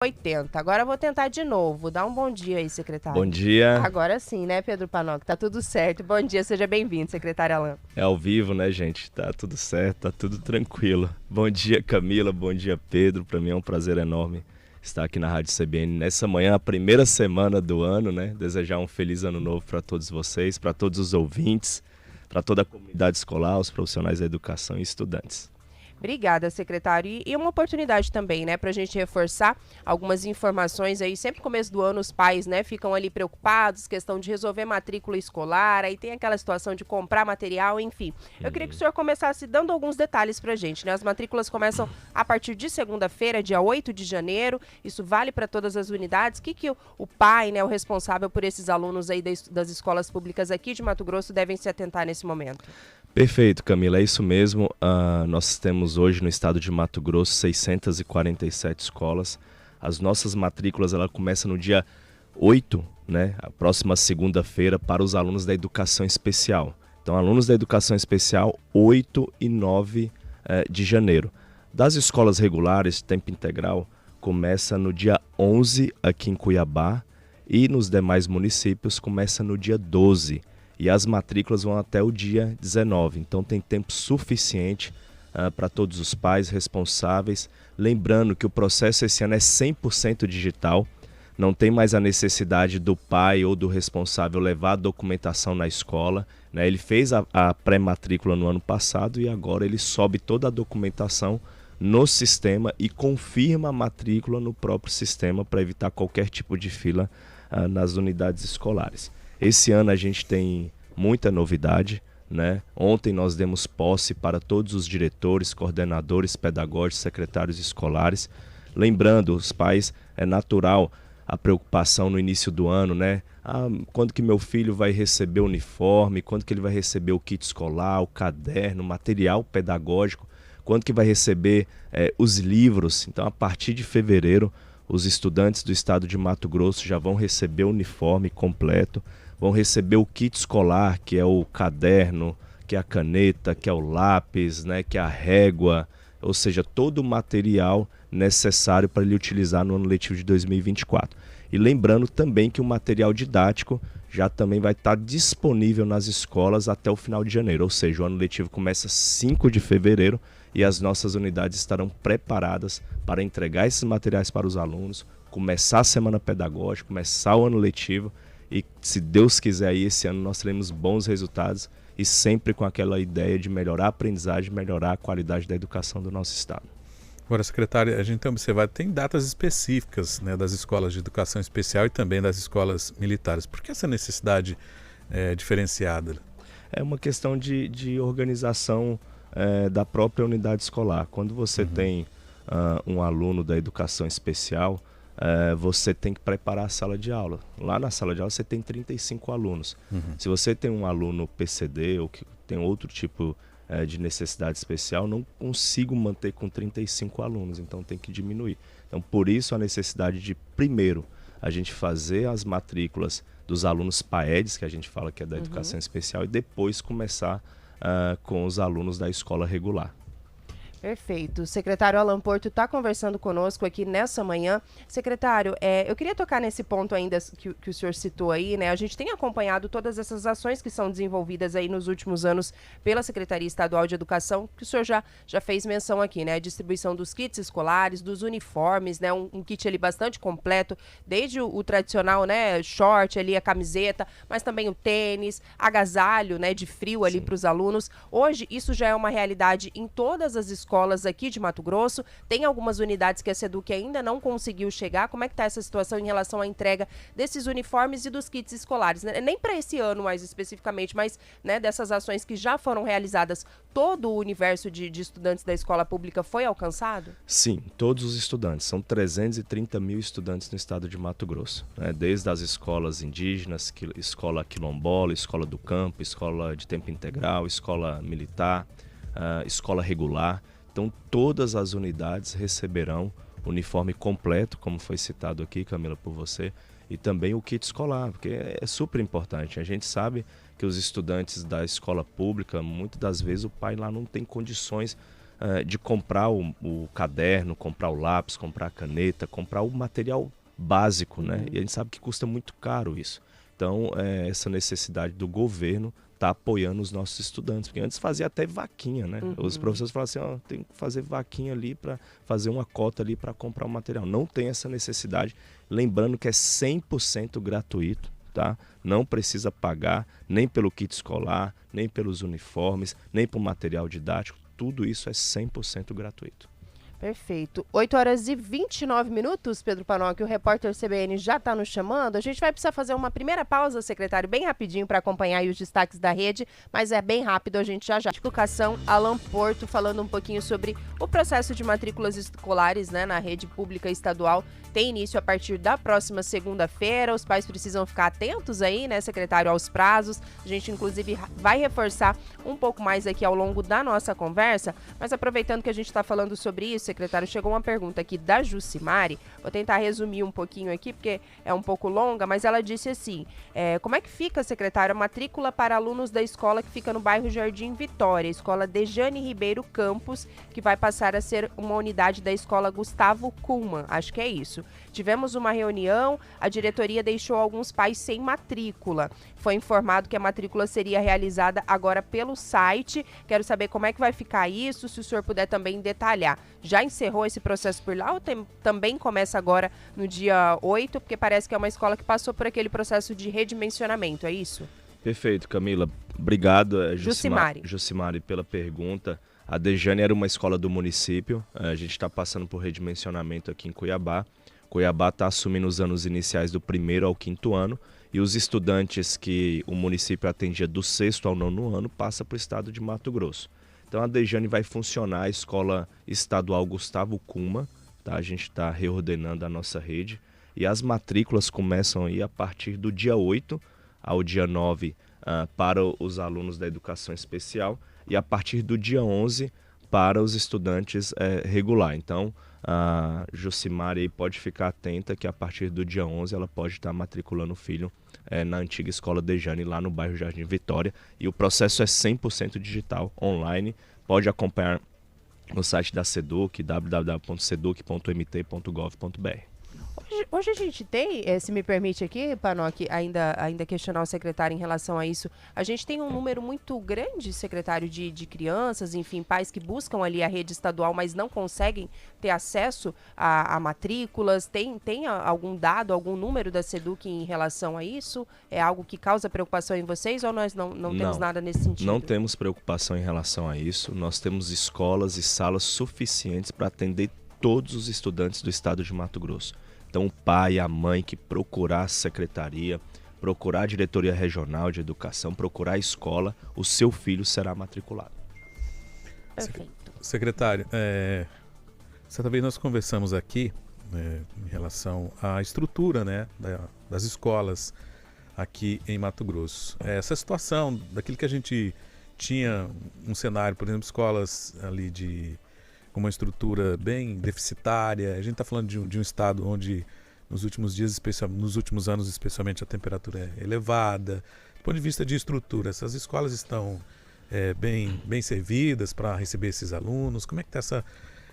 80. Agora eu vou tentar de novo. Dá um bom dia aí, secretário. Bom dia. Agora sim, né, Pedro Panoc? Tá tudo certo. Bom dia, seja bem-vindo, secretário Alan. É ao vivo, né, gente? Tá tudo certo, tá tudo tranquilo. Bom dia, Camila. Bom dia, Pedro. Para mim é um prazer enorme estar aqui na Rádio CBN nessa manhã, a primeira semana do ano, né? Desejar um feliz ano novo para todos vocês, para todos os ouvintes, para toda a comunidade escolar, os profissionais da educação e estudantes. Obrigada, secretário. E uma oportunidade também, né, para a gente reforçar algumas informações aí. Sempre no começo do ano os pais, né, ficam ali preocupados, questão de resolver matrícula escolar, aí tem aquela situação de comprar material, enfim. Eu queria que o senhor começasse dando alguns detalhes para a gente, né? As matrículas começam a partir de segunda-feira, dia 8 de janeiro. Isso vale para todas as unidades. O que o pai, né, o responsável por esses alunos aí das escolas públicas aqui de Mato Grosso devem se atentar nesse momento? Perfeito, Camila, é isso mesmo. Nós temos hoje no estado de Mato Grosso 647 escolas. As nossas matrículas ela começam no dia 8, né, a próxima segunda-feira, para os alunos da educação especial. Então, alunos da educação especial, 8 e 9 de janeiro. Das escolas regulares, tempo integral, começa no dia 11 aqui em Cuiabá e nos demais municípios começa no dia 12. E as matrículas vão até o dia 19, então tem tempo suficiente para todos os pais responsáveis. Lembrando que o processo esse ano é 100% digital, não tem mais a necessidade do pai ou do responsável levar a documentação na escola, né? Ele fez a pré-matrícula no ano passado e agora ele sobe toda a documentação no sistema e confirma a matrícula no próprio sistema para evitar qualquer tipo de fila nas unidades escolares. Esse ano a gente tem muita novidade, né? Ontem nós demos posse para todos os diretores, coordenadores pedagógicos, secretários escolares. Lembrando, os pais, é natural a preocupação no início do ano, né? Quando que meu filho vai receber o uniforme, quando que ele vai receber o kit escolar, o caderno, o material pedagógico, quando que vai receber os livros. Então, a partir de fevereiro, os estudantes do estado de Mato Grosso já vão receber o uniforme completo, vão receber o kit escolar, que é o caderno, que é a caneta, que é o lápis, né, que é a régua, ou seja, todo o material necessário para ele utilizar no ano letivo de 2024. E lembrando também que o material didático já também vai estar disponível nas escolas até o final de janeiro, ou seja, o ano letivo começa 5 de fevereiro e as nossas unidades estarão preparadas para entregar esses materiais para os alunos, começar a semana pedagógica, começar o ano letivo e, se Deus quiser, aí, esse ano nós teremos bons resultados e sempre com aquela ideia de melhorar a aprendizagem, melhorar a qualidade da educação do nosso estado. Agora, secretário, a gente tem observado, tem datas específicas, né, das escolas de educação especial e também das escolas militares. Por que essa necessidade diferenciada? É uma questão de organização da própria unidade escolar. Quando você tem um aluno da educação especial, você tem que preparar a sala de aula. Lá na sala de aula você tem 35 alunos. Se você tem um aluno PCD ou que tem outro tipo de necessidade especial, não consigo manter com 35 alunos, então tem que diminuir. Então, por isso a necessidade de, primeiro, a gente fazer as matrículas dos alunos PAEDs, que a gente fala que é da educação especial, e depois começar com os alunos da escola regular. Perfeito. O secretário Alan Porto está conversando conosco aqui nessa manhã. Secretário, eu queria tocar nesse ponto ainda que o senhor citou aí, né? A gente tem acompanhado todas essas ações que são desenvolvidas aí nos últimos anos pela Secretaria Estadual de Educação, que o senhor já fez menção aqui, né? A distribuição dos kits escolares, dos uniformes, né? Um kit ali bastante completo, desde o tradicional, né? Short ali, a camiseta, mas também o tênis, agasalho, né? De frio ali para os alunos. Hoje, isso já é uma realidade em todas as escolas aqui de Mato Grosso. Tem algumas unidades que a SEDUC ainda não conseguiu chegar. Como é que está essa situação em relação à entrega desses uniformes e dos kits escolares? Nem para esse ano mais especificamente, mas, né, dessas ações que já foram realizadas, todo o universo de estudantes da escola pública foi alcançado? Sim, todos os estudantes. São 330 mil estudantes no estado de Mato Grosso, né? Desde as escolas indígenas, escola quilombola, escola do campo, escola de tempo integral, escola militar, escola regular. Então, todas as unidades receberão uniforme completo, como foi citado aqui, Camila, por você, e também o kit escolar, porque é super importante. A gente sabe que os estudantes da escola pública, muitas das vezes o pai lá não tem condições de comprar o caderno, comprar o lápis, comprar a caneta, comprar o material básico, né? E a gente sabe que custa muito caro isso. Então, essa necessidade do governo tá apoiando os nossos estudantes, porque antes fazia até vaquinha, né? Os professores falavam assim, tem que fazer vaquinha ali para fazer uma cota ali para comprar o material. Não tem essa necessidade, lembrando que é 100% gratuito, tá? Não precisa pagar nem pelo kit escolar, nem pelos uniformes, nem pelo material didático, tudo isso é 100% gratuito. Perfeito. 8h29, Pedro Panocchi, o repórter CBN já está nos chamando. A gente vai precisar fazer uma primeira pausa, secretário, bem rapidinho para acompanhar aí os destaques da rede, mas é bem rápido, a gente já. Educação, Alan Porto, falando um pouquinho sobre o processo de matrículas escolares, né, na rede pública estadual. Tem início a partir da próxima segunda-feira. Os pais precisam ficar atentos aí, né, secretário, aos prazos. A gente, inclusive, vai reforçar um pouco mais aqui ao longo da nossa conversa, mas aproveitando que a gente está falando sobre isso, secretário, chegou uma pergunta aqui da Jucimari, vou tentar resumir um pouquinho aqui, porque é um pouco longa, mas ela disse assim, como é que fica, secretário, a matrícula para alunos da escola que fica no bairro Jardim Vitória, escola Dejane Ribeiro Campos, que vai passar a ser uma unidade da escola Gustavo Kuhlmann, acho que é isso. Tivemos uma reunião, a diretoria deixou alguns pais sem matrícula. Foi informado que a matrícula seria realizada agora pelo site. Quero saber como é que vai ficar isso, se o senhor puder também detalhar. Já encerrou esse processo por lá ou também começa agora no dia 8? Porque parece que é uma escola que passou por aquele processo de redimensionamento, é isso? Perfeito, Camila. Obrigado, Jucimari, pela pergunta. A Dejane era uma escola do município. A gente está passando por redimensionamento aqui em Cuiabá. Cuiabá está assumindo os anos iniciais do 1º ao 5º ano e os estudantes que o município atendia do 6º ao 9º ano passa para o estado de Mato Grosso. Então a Dejane vai funcionar a escola estadual Gustavo Kuhlmann, tá? A gente está reordenando a nossa rede e as matrículas começam aí a partir do dia 8 ao dia 9 para os alunos da educação especial e a partir do dia 11 para os estudantes regular. Então, a Jucimari aí pode ficar atenta que a partir do dia 11 ela pode estar matriculando o filho na antiga escola Dejane, lá no bairro Jardim Vitória. E o processo é 100% digital, online. Pode acompanhar no site da SEDUC, www.seduc.mt.gov.br. Hoje a gente tem, se me permite aqui, Panocchi, ainda questionar o secretário em relação a isso, a gente tem um número muito grande, secretário, de crianças, enfim, pais que buscam ali a rede estadual, mas não conseguem ter acesso a matrículas. Tem algum dado, algum número da SEDUC em relação a isso? É algo que causa preocupação em vocês ou nós não temos nada nesse sentido? Não temos preocupação em relação a isso. Nós temos escolas e salas suficientes para atender todos os estudantes do estado de Mato Grosso. Então, o pai e a mãe que procurar a secretaria, procurar a diretoria regional de educação, procurar a escola, o seu filho será matriculado. Perfeito. Secretário, certa vez nós conversamos aqui em relação à estrutura, né, das escolas aqui em Mato Grosso. Essa situação daquilo que a gente tinha um cenário, por exemplo, escolas ali com uma estrutura bem deficitária. A gente está falando de um estado onde nos últimos anos, especialmente, a temperatura é elevada. Do ponto de vista de estrutura, essas escolas estão bem servidas para receber esses alunos? Como é que está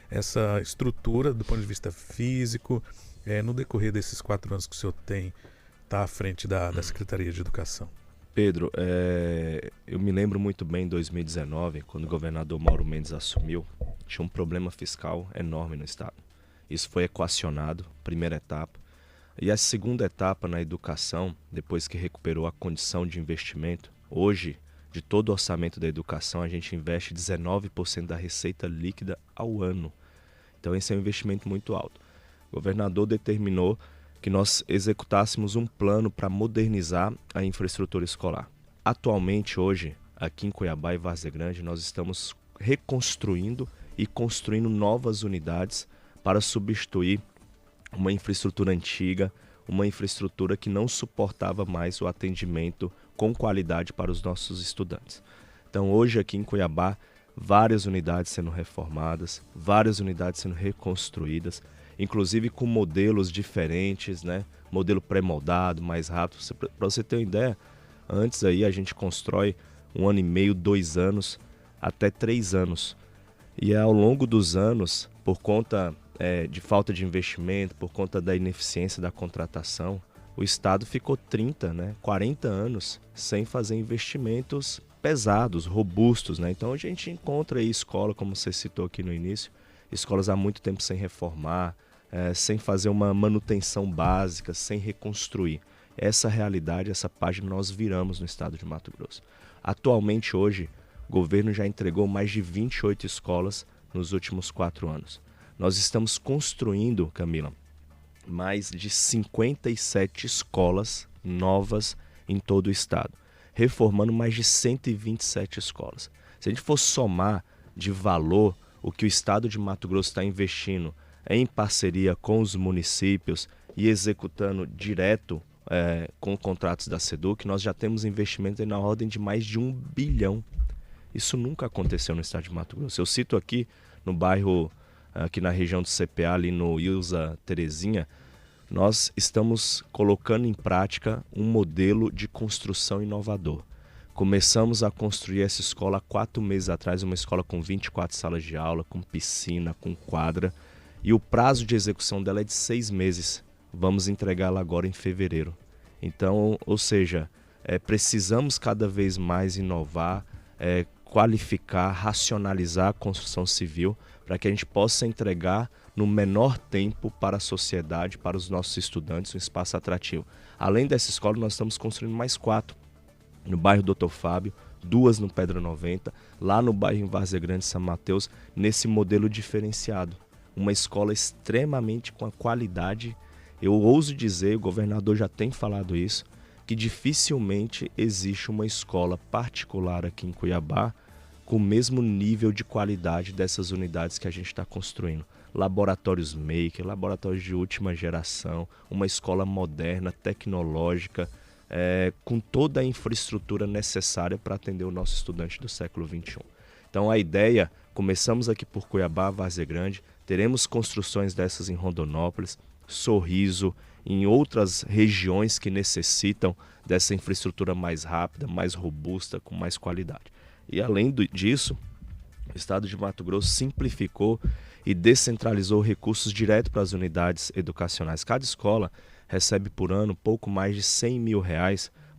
essa estrutura do ponto de vista físico no decorrer desses 4 anos que o senhor está à frente da Secretaria de Educação? Pedro, eu me lembro muito bem em 2019, quando o governador Mauro Mendes assumiu, tinha um problema fiscal enorme no estado. Isso foi equacionado, primeira etapa. E a segunda etapa na educação, depois que recuperou a condição de investimento, hoje, de todo o orçamento da educação, a gente investe 19% da receita líquida ao ano. Então esse é um investimento muito alto. O governador determinou que nós executássemos um plano para modernizar a infraestrutura escolar. Atualmente, hoje, aqui em Cuiabá e Várzea Grande, nós estamos reconstruindo e construindo novas unidades para substituir uma infraestrutura antiga, uma infraestrutura que não suportava mais o atendimento com qualidade para os nossos estudantes. Então, hoje aqui em Cuiabá, várias unidades sendo reformadas, várias unidades sendo reconstruídas, inclusive com modelos diferentes, né? Modelo pré-moldado, mais rápido. Para você ter uma ideia, antes aí a gente constrói 1 ano e meio, 2 anos, até 3 anos. E ao longo dos anos, por conta de falta de investimento, por conta da ineficiência da contratação, o Estado ficou 30, 40 anos sem fazer investimentos pesados, robustos. Então a gente encontra aí escola, como você citou aqui no início, escolas há muito tempo sem reformar, sem fazer uma manutenção básica, sem reconstruir. Essa realidade, essa página nós viramos no estado de Mato Grosso. Atualmente hoje, o governo já entregou mais de 28 escolas nos últimos 4 anos. Nós estamos construindo, Camila, mais de 57 escolas novas em todo o estado, reformando mais de 127 escolas. Se a gente for somar de valor o que o estado de Mato Grosso está investindo em parceria com os municípios e executando direto com contratos da SEDUC, nós já temos investimento na ordem de mais de 1 bilhão. Isso nunca aconteceu no estado de Mato Grosso. Eu cito aqui no bairro, aqui na região do CPA, ali no Ilza Terezinha, nós estamos colocando em prática um modelo de construção inovador. Começamos a construir essa escola há 4 meses atrás, uma escola com 24 salas de aula, com piscina, com quadra, e o prazo de execução dela é de 6 meses. Vamos entregá-la agora em fevereiro. Então, ou seja, precisamos cada vez mais inovar, qualificar, racionalizar a construção civil para que a gente possa entregar no menor tempo para a sociedade, para os nossos estudantes, um espaço atrativo. Além dessa escola, nós estamos construindo mais 4 no bairro Dr. Fábio, 2 no Pedra 90, lá no bairro em Várzea Grande, São Mateus, nesse modelo diferenciado. Uma escola extremamente com a qualidade. Eu ouso dizer, o governador já tem falado isso, que dificilmente existe uma escola particular aqui em Cuiabá com o mesmo nível de qualidade dessas unidades que a gente está construindo. Laboratórios maker, laboratórios de última geração, uma escola moderna, tecnológica, com toda a infraestrutura necessária para atender o nosso estudante do século XXI. Então a ideia, começamos aqui por Cuiabá, Várzea Grande, teremos construções dessas em Rondonópolis, Sorriso, em outras regiões que necessitam dessa infraestrutura mais rápida, mais robusta, com mais qualidade. E além disso, o estado de Mato Grosso simplificou e descentralizou recursos direto para as unidades educacionais. Cada escola recebe por ano pouco mais de R$100 mil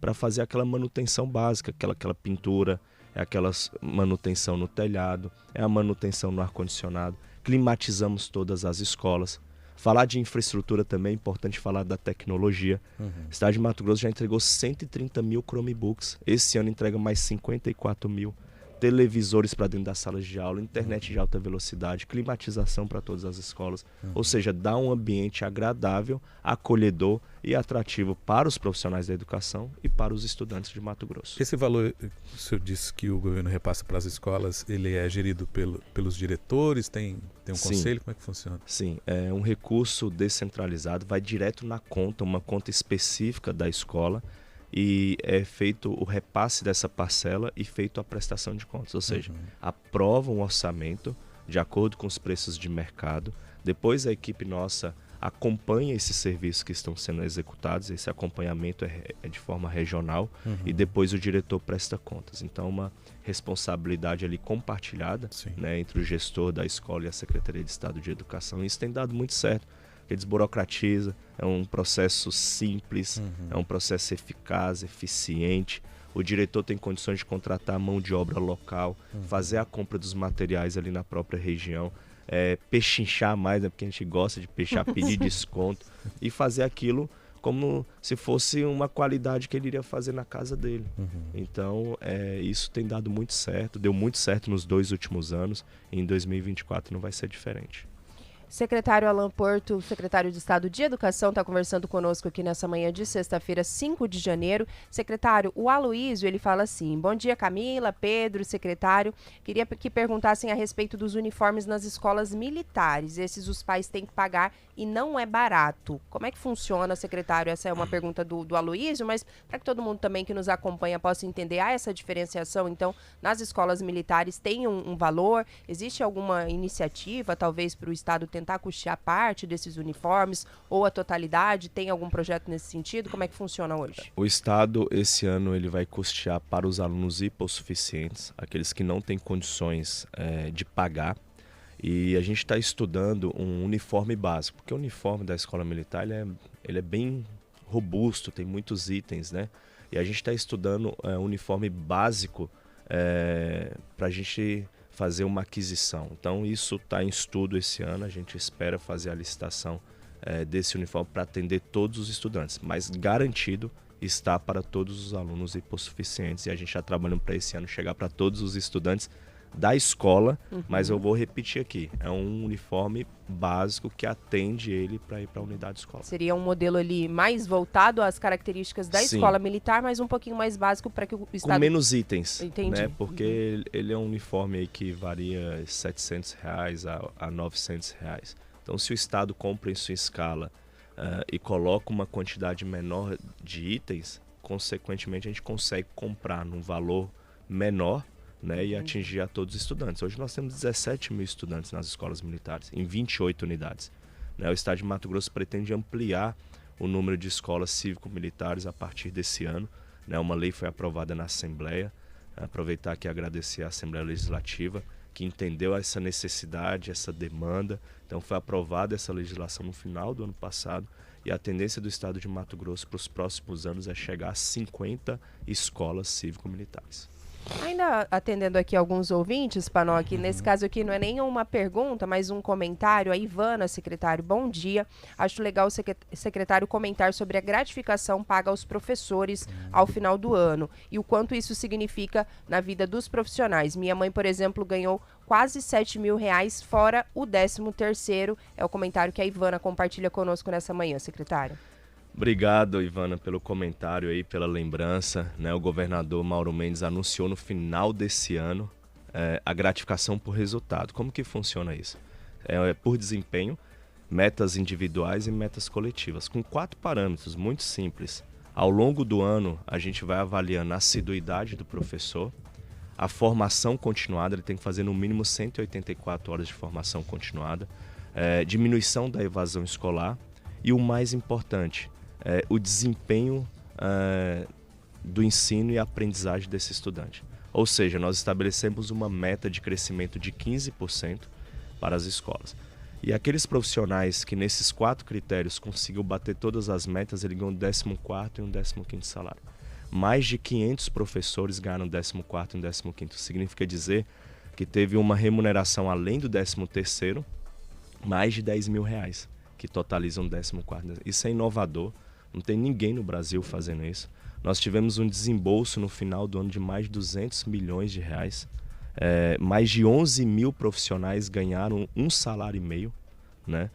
para fazer aquela manutenção básica, aquela pintura, aquela manutenção no telhado, a manutenção no ar-condicionado. Climatizamos todas as escolas. Falar de infraestrutura também é importante falar da tecnologia. O estado de Mato Grosso já entregou 130 mil Chromebooks. Esse ano entrega mais 54 mil. Televisores para dentro das salas de aula, internet de alta velocidade, climatização para todas as escolas. Ou seja, dá um ambiente agradável, acolhedor e atrativo para os profissionais da educação e para os estudantes de Mato Grosso. Esse valor, o senhor disse que o governo repassa para as escolas, ele é gerido pelos diretores, tem um conselho, como é que funciona? Sim, é um recurso descentralizado, vai direto na conta, uma conta específica da escola, e é feito o repasse dessa parcela e feito a prestação de contas, ou seja, aprova um orçamento de acordo com os preços de mercado, depois a equipe nossa acompanha esses serviços que estão sendo executados, esse acompanhamento é de forma regional e depois o diretor presta contas. Então uma responsabilidade ali compartilhada, entre o gestor da escola e a Secretaria de Estado de Educação, e isso tem dado muito certo. Ele desburocratiza, é um processo simples, é um processo eficaz, eficiente. O diretor tem condições de contratar a mão de obra local, fazer a compra dos materiais ali na própria região, pechinchar mais, porque a gente gosta de pechar, pedir desconto e fazer aquilo como se fosse uma qualidade que ele iria fazer na casa dele. Então, isso tem dado muito certo, deu muito certo nos 2 últimos anos, e em 2024 não vai ser diferente. Secretário Alan Porto, secretário de Estado de Educação, está conversando conosco aqui nessa manhã de sexta-feira, 5 de janeiro. Secretário, o Aloísio, ele fala assim: bom dia, Camila, Pedro, secretário. Queria que perguntassem a respeito dos uniformes nas escolas militares. Esses os pais têm que pagar e não é barato. Como é que funciona, secretário? Essa é uma pergunta do Aloísio, mas para que todo mundo também que nos acompanha possa entender, há essa diferenciação, então, nas escolas militares tem um valor? Existe alguma iniciativa, talvez, para o Estado tentar custear parte desses uniformes ou a totalidade? Tem algum projeto nesse sentido? Como é que funciona hoje? O Estado, esse ano, ele vai custear para os alunos hipossuficientes, aqueles que não têm condições de pagar, E a gente está estudando um uniforme básico, porque o uniforme da escola militar ele é bem robusto, tem muitos itens, né? E a gente está estudando um uniforme básico para a gente fazer uma aquisição. Então isso está em estudo esse ano, a gente espera fazer a licitação desse uniforme para atender todos os estudantes, mas garantido está para todos os alunos hipossuficientes, e a gente está trabalhando para esse ano chegar para todos os estudantes da escola, mas eu vou repetir aqui, é um uniforme básico que atende ele para ir para a unidade escolar. Seria um modelo ali mais voltado às características da escola militar, mas um pouquinho mais básico para que o Estado... Com menos itens, Entendi. Né? Porque ele é um uniforme aí que varia de R$700 a R$900. Então, se o Estado compra em sua escala e coloca uma quantidade menor de itens, consequentemente a gente consegue comprar num valor menor, né, e atingir a todos os estudantes. Hoje nós temos 17 mil estudantes nas escolas militares, em 28 unidades. Né? O Estado de Mato Grosso pretende ampliar o número de escolas cívico-militares a partir desse ano. Né? Uma lei foi aprovada na Assembleia. Aproveitar aqui e agradecer à Assembleia Legislativa, que entendeu essa necessidade, essa demanda. Então foi aprovada essa legislação no final do ano passado, e a tendência do Estado de Mato Grosso para os próximos anos é chegar a 50 escolas cívico-militares. Ainda atendendo aqui alguns ouvintes, Panoc, nesse caso aqui não é nem uma pergunta, mas um comentário. A Ivana, secretário, bom dia. Acho legal o secretário comentar sobre a gratificação paga aos professores ao final do ano e o quanto isso significa na vida dos profissionais. Minha mãe, por exemplo, ganhou quase R$7 mil, fora o 13º. É o comentário que a Ivana compartilha conosco nessa manhã, secretário. Obrigado, Ivana, pelo comentário aí, pela lembrança. Né? O governador Mauro Mendes anunciou no final desse ano a gratificação por resultado. Como que funciona isso? É por desempenho, metas individuais e metas coletivas, com 4 parâmetros muito simples. Ao longo do ano, a gente vai avaliando a assiduidade do professor, a formação continuada, ele tem que fazer no mínimo 184 horas de formação continuada, diminuição da evasão escolar e o mais importante, o desempenho do ensino e aprendizagem desse estudante. Ou seja, nós estabelecemos uma meta de crescimento de 15% para as escolas. E aqueles profissionais que nesses 4 critérios conseguiu bater todas as metas, ele ganhou um 14º e um 15º salário. Mais de 500 professores ganharam 14º e 15º. Significa dizer que teve uma remuneração além do 13º, mais de R$10 mil, que totalizam 14º. Isso é inovador, não tem ninguém no Brasil fazendo isso. Nós tivemos um desembolso no final do ano de mais de R$200 milhões. Mais de 11 mil profissionais ganharam um salário e meio. Né?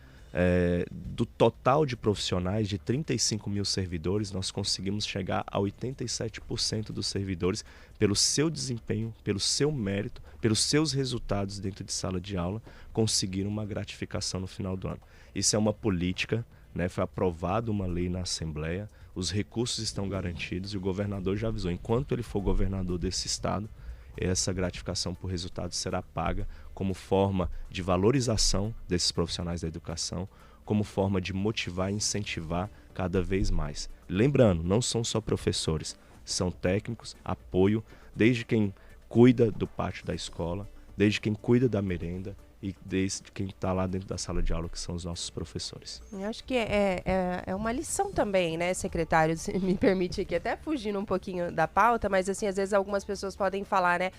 Do total de profissionais, de 35 mil servidores, nós conseguimos chegar a 87% dos servidores pelo seu desempenho, pelo seu mérito, pelos seus resultados dentro de sala de aula, conseguiram uma gratificação no final do ano. Isso é uma política, né? Foi aprovada uma lei na Assembleia, os recursos estão garantidos e o governador já avisou, enquanto ele for governador desse estado, essa gratificação por resultado será paga como forma de valorização desses profissionais da educação, como forma de motivar e incentivar cada vez mais. Lembrando, não são só professores, são técnicos, apoio, desde quem cuida do pátio da escola, desde quem cuida da merenda e desde quem está lá dentro da sala de aula, que são os nossos professores. Eu acho que é uma lição também, né, secretário? Se me permite aqui, até fugindo um pouquinho da pauta, mas assim, às vezes algumas pessoas podem falar, né?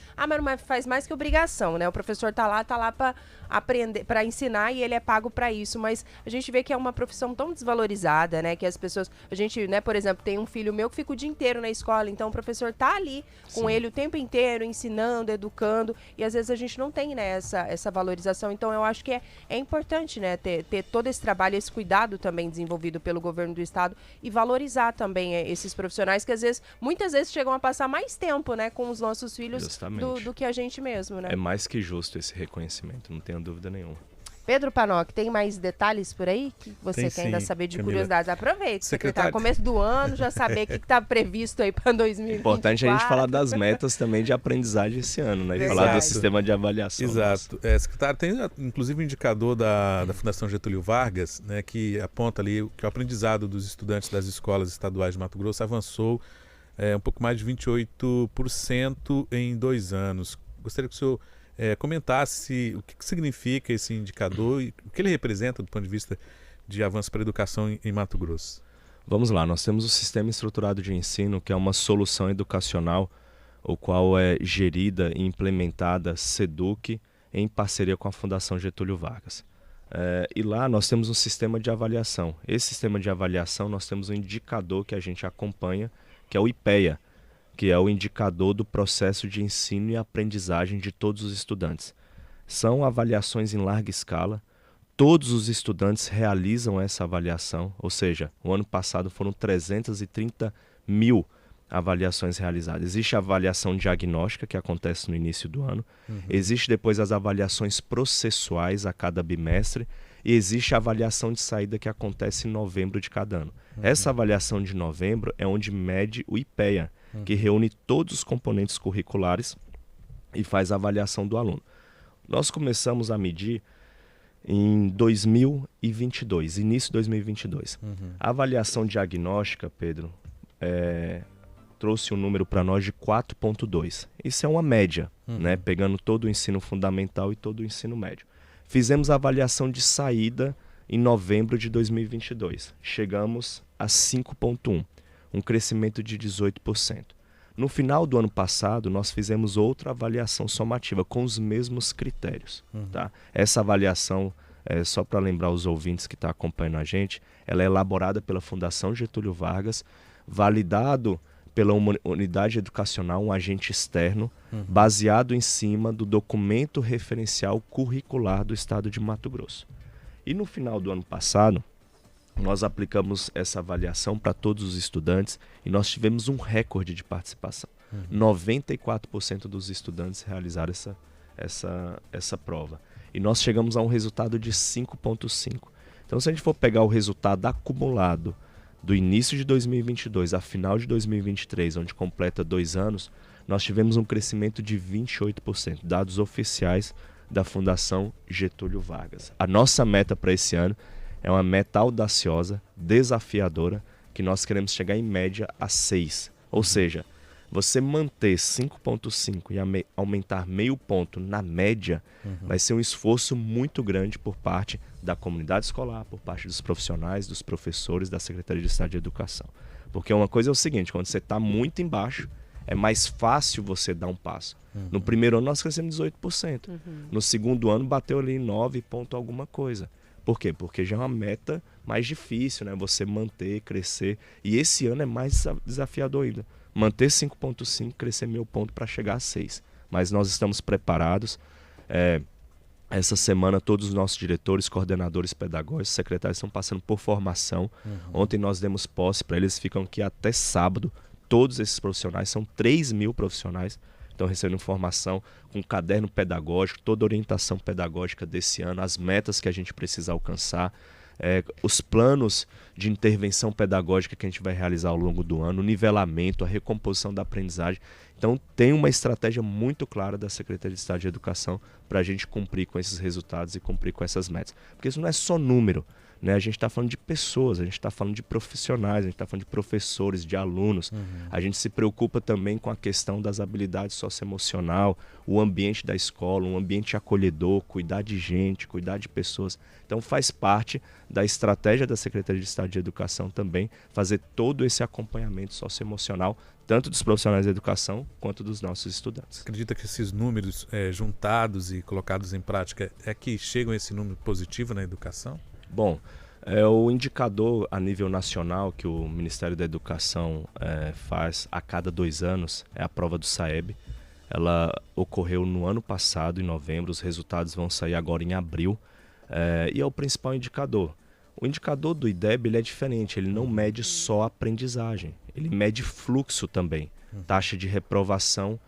Mas faz mais que obrigação, né? O professor tá lá para aprender, para ensinar e ele é pago para isso, mas a gente vê que é uma profissão tão desvalorizada, né? Que as pessoas, a gente, né, por exemplo, tem um filho meu que fica o dia inteiro na escola, então o professor tá ali com ele o tempo inteiro, ensinando, educando, e às vezes a gente não tem, né, essa valorização. Então eu acho que é importante, né, ter todo esse trabalho, esse cuidado também desenvolvido pelo governo do estado e valorizar também esses profissionais que muitas vezes chegam a passar mais tempo, né, com os nossos filhos do que a gente mesmo, né? É mais que justo esse reconhecimento, não tenho dúvida nenhuma. Pedro Panoc, tem mais detalhes por aí que você quer ainda saber de Camila. Curiosidades? Aproveite, secretário. Começo do ano, já saber o que está previsto aí para 2024. Importante a gente falar das metas também de aprendizagem esse ano, né? E falar do sistema de avaliação. Exato. Secretário, tem inclusive um indicador da Fundação Getúlio Vargas, né, que aponta ali que o aprendizado dos estudantes das escolas estaduais de Mato Grosso avançou um pouco mais de 28% em 2 anos. Gostaria que o senhor comentasse o que significa esse indicador e o que ele representa do ponto de vista de avanço para a educação em Mato Grosso. Vamos lá, nós temos o Sistema Estruturado de Ensino, que é uma solução educacional, o qual é gerida e implementada SEDUC em parceria com a Fundação Getúlio Vargas. E lá nós temos um sistema de avaliação. Esse sistema de avaliação nós temos um indicador que a gente acompanha, que é o IPEA, que é o indicador do processo de ensino e aprendizagem de todos os estudantes. São avaliações em larga escala, todos os estudantes realizam essa avaliação, ou seja, o ano passado foram 330 mil avaliações realizadas. Existe a avaliação diagnóstica, que acontece no início do ano, existe depois as avaliações processuais a cada bimestre, e existe a avaliação de saída que acontece em novembro de cada ano. Essa avaliação de novembro é onde mede o IPEA, que reúne todos os componentes curriculares e faz a avaliação do aluno. Nós começamos a medir em 2022, início de 2022. A avaliação diagnóstica, Pedro, trouxe um número para nós de 4,2. Isso é uma média, né? Pegando todo o ensino fundamental e todo o ensino médio. Fizemos a avaliação de saída em novembro de 2022. Chegamos a 5,1, um crescimento de 18%. No final do ano passado, nós fizemos outra avaliação somativa com os mesmos critérios. Tá? Essa avaliação, só para lembrar os ouvintes que estão acompanhando a gente, ela é elaborada pela Fundação Getúlio Vargas, validado pela unidade educacional, um agente externo, baseado em cima do documento referencial curricular do estado de Mato Grosso. E no final do ano passado, nós aplicamos essa avaliação para todos os estudantes e nós tivemos um recorde de participação. 94% dos estudantes realizaram essa prova. E nós chegamos a um resultado de 5,5. Então, se a gente for pegar o resultado acumulado do início de 2022 a final de 2023, onde completa 2 anos, nós tivemos um crescimento de 28%, dados oficiais da Fundação Getúlio Vargas. A nossa meta para esse ano é uma meta audaciosa, desafiadora, que nós queremos chegar em média a 6. Ou seja, você manter 5,5 e aumentar meio ponto na média vai ser um esforço muito grande por parte da comunidade escolar, por parte dos profissionais, dos professores, da Secretaria de Estado de Educação. Porque uma coisa é o seguinte, quando você está muito embaixo, é mais fácil você dar um passo. No primeiro ano nós crescemos 18%. No segundo ano bateu ali 9 ponto alguma coisa. Por quê? Porque já é uma meta mais difícil, né? Você manter, crescer. E esse ano é mais desafiador ainda. Manter 5,5, crescer meio ponto para chegar a 6. Mas nós estamos preparados. Essa semana todos os nossos diretores, coordenadores pedagógicos, secretários estão passando por formação. Ontem nós demos posse para eles, ficam aqui até sábado. Todos esses profissionais, são 3 mil profissionais, estão recebendo formação com caderno pedagógico, toda a orientação pedagógica desse ano, as metas que a gente precisa alcançar, os planos de intervenção pedagógica que a gente vai realizar ao longo do ano, o nivelamento, a recomposição da aprendizagem. Então tem uma estratégia muito clara da Secretaria de Estado de Educação para a gente cumprir com esses resultados e cumprir com essas metas. Porque isso não é só número, né? A gente está falando de pessoas, a gente está falando de profissionais, a gente está falando de professores, de alunos. A gente se preocupa também com a questão das habilidades socioemocional, o ambiente da escola, um ambiente acolhedor, cuidar de gente, cuidar de pessoas. Então faz parte da estratégia da Secretaria de Estado de Educação também fazer todo esse acompanhamento socioemocional, tanto dos profissionais da educação quanto dos nossos estudantes. Você acredita que esses números juntados e colocados em prática é que chegam a esse número positivo na educação? Bom, o indicador a nível nacional que o Ministério da Educação faz a cada 2 anos é a prova do SAEB. Ela ocorreu no ano passado, em novembro, os resultados vão sair agora em abril, e é o principal indicador. O indicador do IDEB ele é diferente, ele não mede só aprendizagem, ele mede fluxo também, taxa de reprovação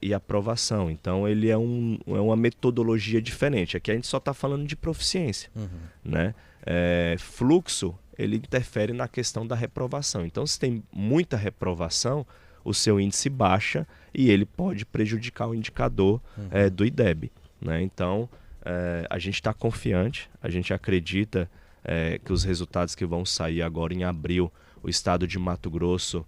e aprovação. Então ele é uma metodologia diferente. Aqui a gente só está falando de proficiência, né? Fluxo ele interfere na questão da reprovação. Então se tem muita reprovação, o seu índice baixa e ele pode prejudicar o indicador do IDEB, né? Então a gente está confiante, a gente acredita que os resultados que vão sair agora em abril, o estado de Mato Grosso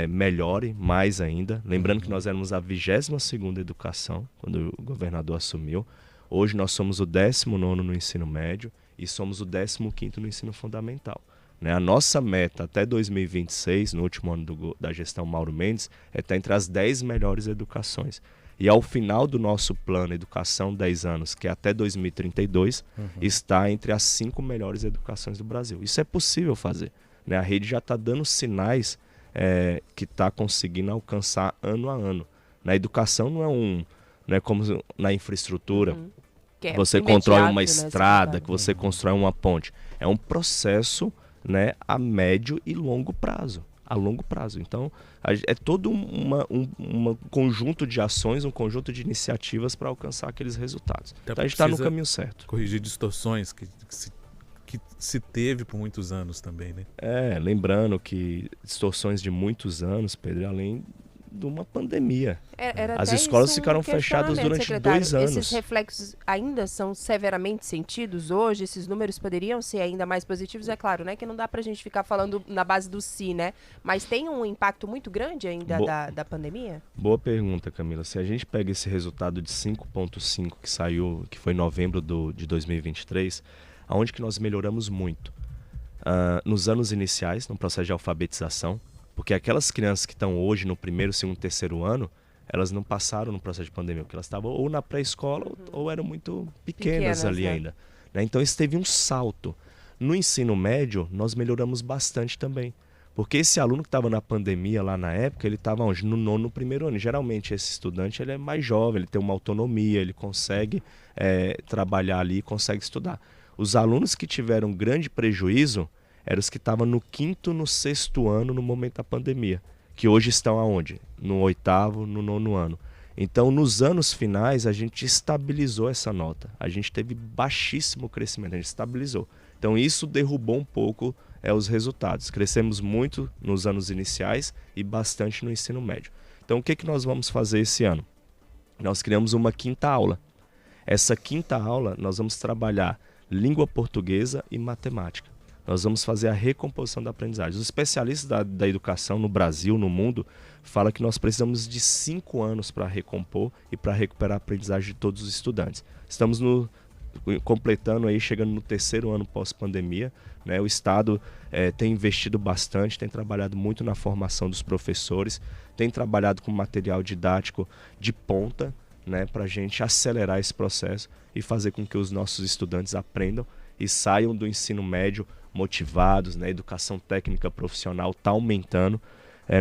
melhore mais ainda. Lembrando que nós éramos a 22ª educação quando o governador assumiu. Hoje nós somos o 19º no ensino médio e somos o 15º no ensino fundamental. Né? A nossa meta até 2026, no último ano da gestão Mauro Mendes, é estar entre as 10 melhores educações. E ao final do nosso plano Educação 10 anos, que é até 2032, está entre as 5 melhores educações do Brasil. Isso é possível fazer. Né? A rede já está dando sinais que está conseguindo alcançar ano a ano. Na educação não é como na infraestrutura, que você constrói uma estrada, que você constrói uma ponte. É um processo, né, a médio e longo prazo. A longo prazo. Então, é todo um conjunto de ações, um conjunto de iniciativas para alcançar aqueles resultados. Então, a gente está no caminho certo. Corrigir distorções que se teve por muitos anos também, né? Lembrando que distorções de muitos anos, Pedro, além de uma pandemia. As escolas ficaram fechadas durante 2 anos. Esses reflexos ainda são severamente sentidos hoje? Esses números poderiam ser ainda mais positivos? É claro, né, que não dá pra gente ficar falando na base do si, né? Mas tem um impacto muito grande ainda da pandemia? Boa pergunta, Camila. Se a gente pega esse resultado de 5,5 que saiu, que foi em novembro de 2023, aonde que nós melhoramos muito? Nos anos iniciais, no processo de alfabetização, porque aquelas crianças que estão hoje no 1º, 2º, 3º ano, elas não passaram no processo de pandemia, porque elas estavam ou na pré-escola ou eram muito pequenas ali, né? Ainda. Né? Então, isso teve um salto. No ensino médio, nós melhoramos bastante também. Porque esse aluno que estava na pandemia lá na época, ele estava onde? No 9º, 1º ano. Geralmente, esse estudante ele é mais jovem, ele tem uma autonomia, ele consegue trabalhar ali, consegue estudar. Os alunos que tiveram grande prejuízo eram os que estavam no 5º, no 6º ano no momento da pandemia, que hoje estão aonde? No 8º, no 9º ano. Então, nos anos finais, a gente estabilizou essa nota. A gente teve baixíssimo crescimento, a gente estabilizou. Então, isso derrubou um pouco os resultados. Crescemos muito nos anos iniciais e bastante no ensino médio. Então, o que nós vamos fazer esse ano? Nós criamos uma 5ª aula. Essa 5ª aula, nós vamos trabalhar língua portuguesa e matemática. Nós vamos fazer a recomposição da aprendizagem. Os especialistas da educação no Brasil, no mundo, falam que nós precisamos de 5 anos para recompor e para recuperar a aprendizagem de todos os estudantes. Estamos completando aí, chegando no 3º ano pós-pandemia, né? O Estado tem investido bastante, tem trabalhado muito na formação dos professores, tem trabalhado com material didático de ponta, né, para a gente acelerar esse processo e fazer com que os nossos estudantes aprendam e saiam do ensino médio motivados, né? A educação técnica profissional está aumentando.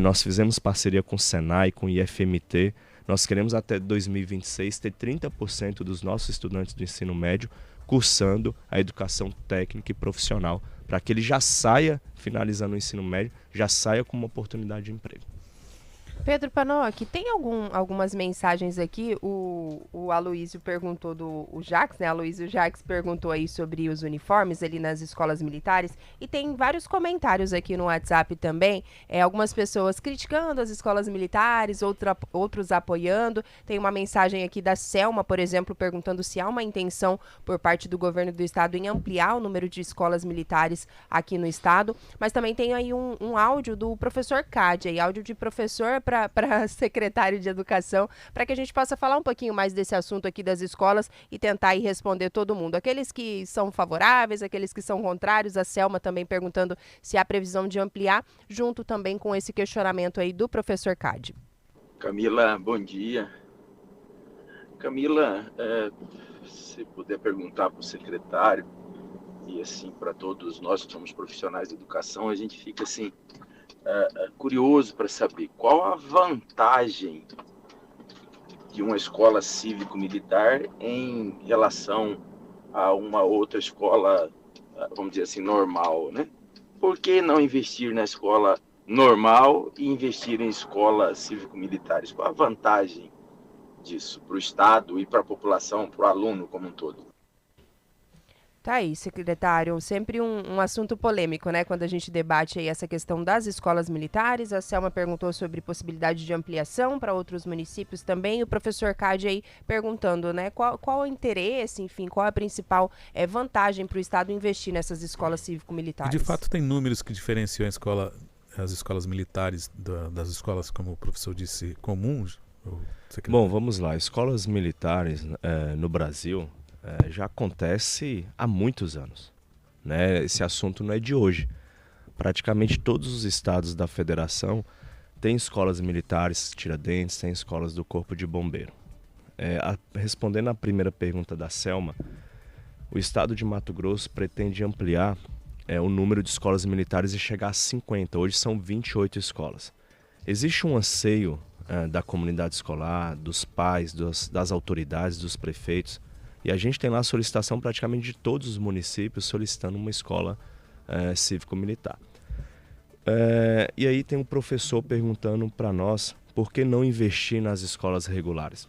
Nós fizemos parceria com o Senai, com o IFMT. Nós queremos até 2026 ter 30% dos nossos estudantes do ensino médio cursando a educação técnica e profissional, para que ele já saia, finalizando o ensino médio, já saia com uma oportunidade de emprego. Pedro Panoc, tem algumas mensagens aqui, o Aloysio perguntou o Jax, né? Aloysio Jax perguntou aí sobre os uniformes ali nas escolas militares e tem vários comentários aqui no WhatsApp também, algumas pessoas criticando as escolas militares, outros apoiando. Tem uma mensagem aqui da Selma, por exemplo, perguntando se há uma intenção por parte do governo do estado em ampliar o número de escolas militares aqui no estado, mas também tem aí um áudio do professor Cade, aí, áudio de professor para secretário de Educação, para que a gente possa falar um pouquinho mais desse assunto aqui das escolas e tentar aí responder todo mundo. Aqueles que são favoráveis, aqueles que são contrários, a Selma também perguntando se há previsão de ampliar, junto também com esse questionamento aí do professor Cade. Camila, bom dia. Camila, se puder perguntar para o secretário, e assim, para todos nós que somos profissionais de educação, a gente fica assim, curioso para saber qual a vantagem de uma escola cívico-militar em relação a uma outra escola, vamos dizer assim, normal, né? Por que não investir na escola normal e investir em escolas cívico-militares? Qual a vantagem disso para o Estado e para a população, para o aluno como um todo? Tá aí, secretário, sempre um assunto polêmico, né, quando a gente debate aí essa questão das escolas militares. A Selma perguntou sobre possibilidade de ampliação para outros municípios também. O professor Cade aí perguntando, né, qual o interesse, enfim, qual a principal vantagem para o Estado investir nessas escolas cívico-militares. E de fato tem números que diferenciam a escola as escolas militares das escolas, como o professor disse, comuns? Bom, vamos lá. Escolas militares no Brasil já acontece há muitos anos, né? Esse assunto não é de hoje. Praticamente todos os estados da federação têm escolas militares, Tiradentes, têm escolas do Corpo de Bombeiro. Respondendo à primeira pergunta da Selma, o estado de Mato Grosso pretende ampliar o número de escolas militares e chegar a 50. Hoje são 28 escolas. Existe um anseio da comunidade escolar, dos pais, das autoridades, dos prefeitos, e a gente tem lá a solicitação praticamente de todos os municípios solicitando uma escola cívico-militar. E aí tem um professor perguntando para nós por que não investir nas escolas regulares.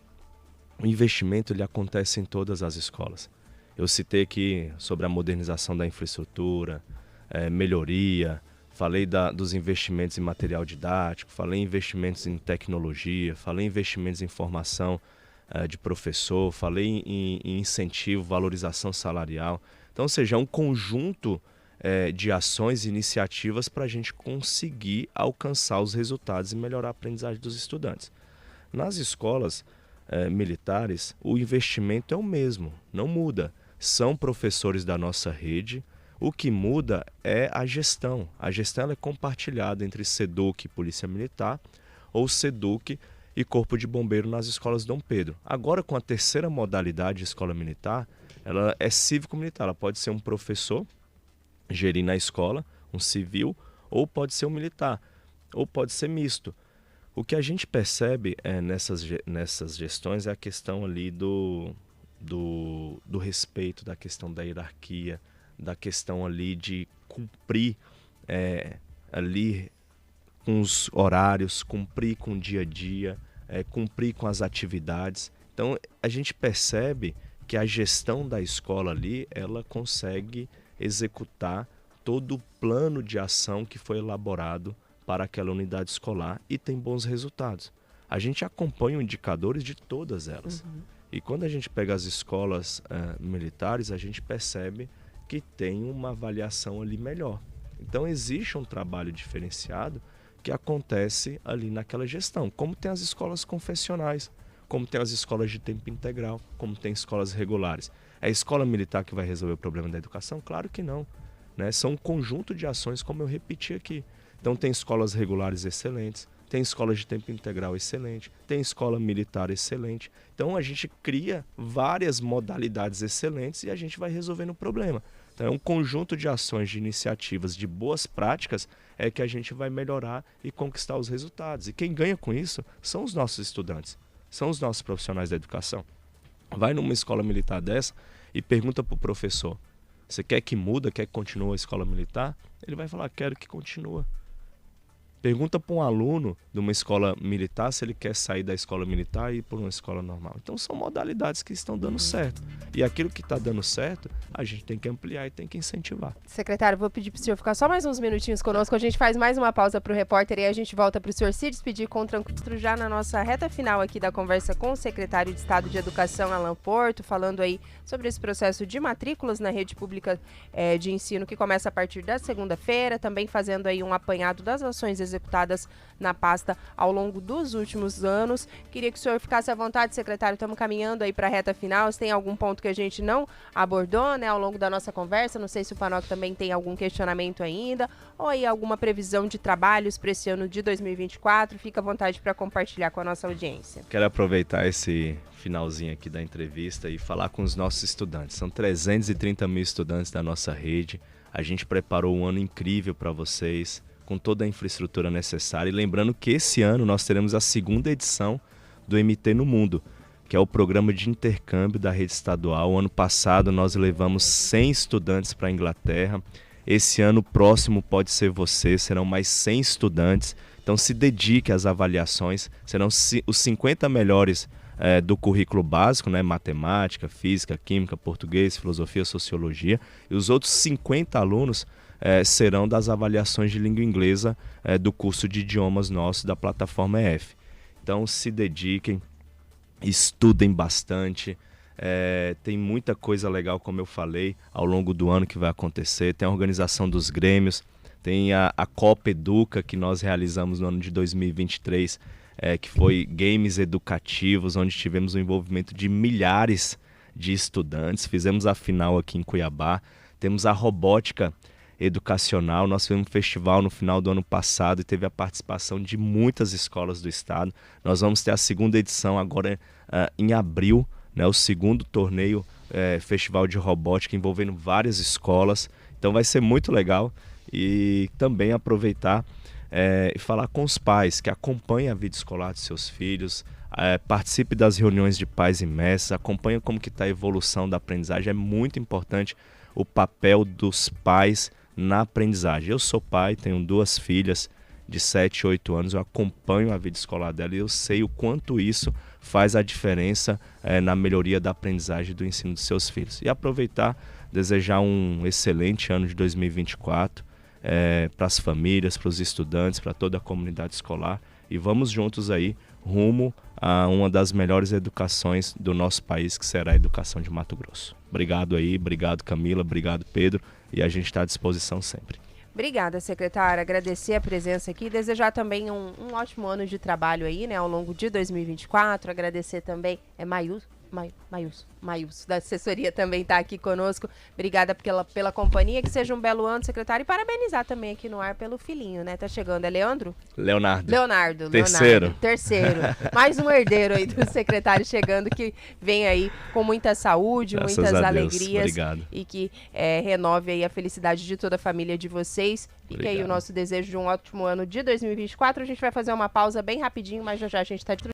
O investimento ele acontece em todas as escolas. Eu citei aqui sobre a modernização da infraestrutura, melhoria, falei dos investimentos em material didático, falei em investimentos em tecnologia, falei em investimentos em formação de professor, falei em incentivo, valorização salarial. Então, ou seja, é um conjunto de ações e iniciativas para a gente conseguir alcançar os resultados e melhorar a aprendizagem dos estudantes. Nas escolas militares, o investimento é o mesmo, não muda. São professores da nossa rede. O que muda é a gestão. A gestão ela é compartilhada entre SEDUC e Polícia Militar, ou SEDUC e Corpo de Bombeiro nas escolas Dom Pedro. Agora, com a terceira modalidade de escola militar, ela é cívico-militar. Ela pode ser um professor gerindo a escola, um civil, ou pode ser um militar, ou pode ser misto. O que a gente percebe nessas gestões é a questão ali do respeito, da questão da hierarquia, da questão ali de cumprir ali com os horários, cumprir com o dia a dia, cumprir com as atividades. Então a gente percebe que a gestão da escola ali, ela consegue executar todo o plano de ação que foi elaborado para aquela unidade escolar e tem bons resultados. A gente acompanha indicadores de todas elas. Uhum. E quando a gente pega as escolas militares, a gente percebe que tem uma avaliação ali melhor. Então existe um trabalho diferenciado que acontece ali naquela gestão, como tem as escolas confessionais, como tem as escolas de tempo integral, como tem escolas regulares. É a escola militar que vai resolver o problema da educação? Claro que não, né? São um conjunto de ações, como eu repeti aqui. Então tem escolas regulares excelentes, tem escola de tempo integral excelente, tem escola militar excelente. Então a gente cria várias modalidades excelentes e a gente vai resolvendo o problema. Então é um conjunto de ações, de iniciativas, de boas práticas que a gente vai melhorar e conquistar os resultados. E quem ganha com isso são os nossos estudantes, são os nossos profissionais da educação. Vai numa escola militar dessa e pergunta para o professor, você quer que muda, quer que continue a escola militar? Ele vai falar, quero que continue. Pergunta para um aluno de uma escola militar se ele quer sair da escola militar e ir para uma escola normal. Então são modalidades que estão dando certo. E aquilo que está dando certo, a gente tem que ampliar e tem que incentivar. Secretário, vou pedir para o senhor ficar só mais uns minutinhos conosco. A gente faz mais uma pausa para o repórter e a gente volta para o senhor se despedir com o tranquilo já na nossa reta final aqui da conversa com o secretário de Estado de Educação, Alan Porto, falando aí sobre esse processo de matrículas na rede pública de ensino que começa a partir da segunda-feira, também fazendo aí um apanhado das ações executadas na pasta ao longo dos últimos anos. Queria que o senhor ficasse à vontade, secretário, estamos caminhando aí para a reta final. Se tem algum ponto que a gente não abordou, né, ao longo da nossa conversa, não sei se o Panoc também tem algum questionamento ainda, ou aí alguma previsão de trabalhos para esse ano de 2024, fica à vontade para compartilhar com a nossa audiência. Quero aproveitar esse finalzinho aqui da entrevista e falar com os nossos estudantes. São 330 mil estudantes da nossa rede. A gente preparou um ano incrível para vocês, com toda a infraestrutura necessária. E lembrando que esse ano nós teremos a segunda edição do MT no Mundo, que é o programa de intercâmbio da rede estadual. O ano passado nós levamos 100 estudantes para a Inglaterra. Esse ano próximo pode ser você, serão mais 100 estudantes. Então se dedique às avaliações, serão os 50 melhores do currículo básico, né? Matemática, física, química, português, filosofia, sociologia. E os outros 50 alunos serão das avaliações de língua inglesa do curso de idiomas nosso da plataforma EF. Então se dediquem, estudem bastante, tem muita coisa legal, como eu falei, ao longo do ano que vai acontecer. Tem a organização dos grêmios, Tem a Copa Educa, que nós realizamos no ano de 2023, que foi games educativos, onde tivemos o envolvimento de milhares de estudantes. Fizemos a final aqui em Cuiabá. Temos a robótica educacional. Nós fizemos um festival no final do ano passado e teve a participação de muitas escolas do estado. Nós vamos ter a segunda edição agora em abril, né, o segundo torneio festival de robótica envolvendo várias escolas. Então vai ser muito legal. E também aproveitar e falar com os pais que acompanhem a vida escolar dos seus filhos, participe das reuniões de pais e mestres, acompanhe como que está a evolução da aprendizagem. É muito importante o papel dos pais na aprendizagem. Eu sou pai, tenho 2 filhas de 7 e 8 anos, eu acompanho a vida escolar dela e eu sei o quanto isso faz a diferença na melhoria da aprendizagem do ensino dos seus filhos. E aproveitar, desejar um excelente ano de 2024, para as famílias, para os estudantes, para toda a comunidade escolar, e vamos juntos aí rumo a uma das melhores educações do nosso país, que será a educação de Mato Grosso. Obrigado aí, obrigado Camila, obrigado Pedro, e a gente está à disposição sempre. Obrigada, secretária. Agradecer a presença aqui, desejar também um ótimo ano de trabalho aí, né, ao longo de 2024. Agradecer também, Maius, da assessoria também está aqui conosco. Obrigada pela companhia, que seja um belo ano, secretário. E parabenizar também aqui no ar pelo filhinho, né? Tá chegando, é Leandro? Leonardo. Terceiro. Mais um herdeiro aí do secretário chegando, que vem aí com muita saúde, Graças muitas a Deus. alegrias. Obrigado. E que renove aí a felicidade de toda a família de vocês. Fica aí o nosso desejo de um ótimo ano de 2024. A gente vai fazer uma pausa bem rapidinho, mas já a gente está de